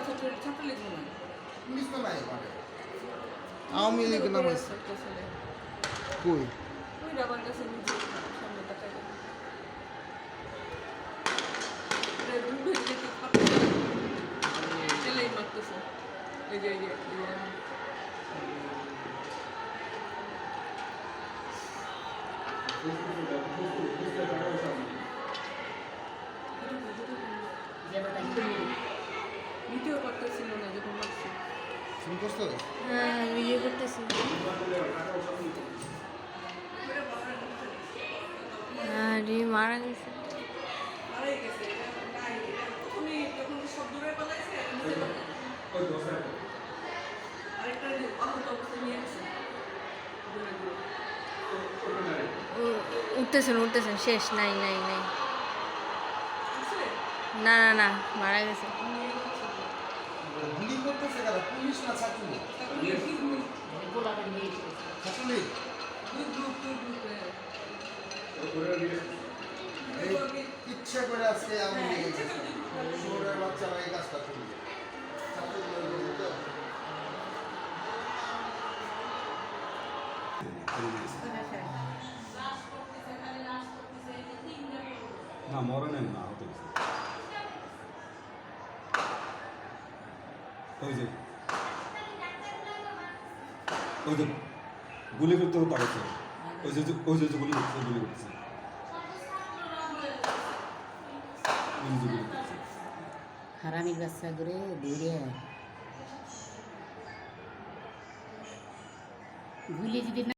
ছাত্রলীগ মনে হয় পুলিশ তো নাই মানে আওয়ামী লীগ নাম আছে কই ওই রাবার গাছের নিচে সামনে তাকাই সেলাই মারতেছে এই যে ভিডিও করতেছিল না যখন মারছে শুন করছো হ্যাঁ ভিডিও করতেছি আরে মারা গেছে মারাই গেছে প্রথমে যখন সব দূরে পালাইছে আরেকটা আহত অবস্থায় নিয়ে গেছে উঠতেছেন শেষ নাই না মারা গেছে গুলি করতেছে কারা পুলিশ না ছাত্রলীগ ছাত্রলীগ ইচ্ছা করে আজকে আমি শহরের বাচ্চারা এই কাজটা করবে না মরণের না হতে ওই যে গুলি করতে পারছে ওই যে গুলি করতেছে হারামির বাচ্চা করে দৌড়ে গুলি যদি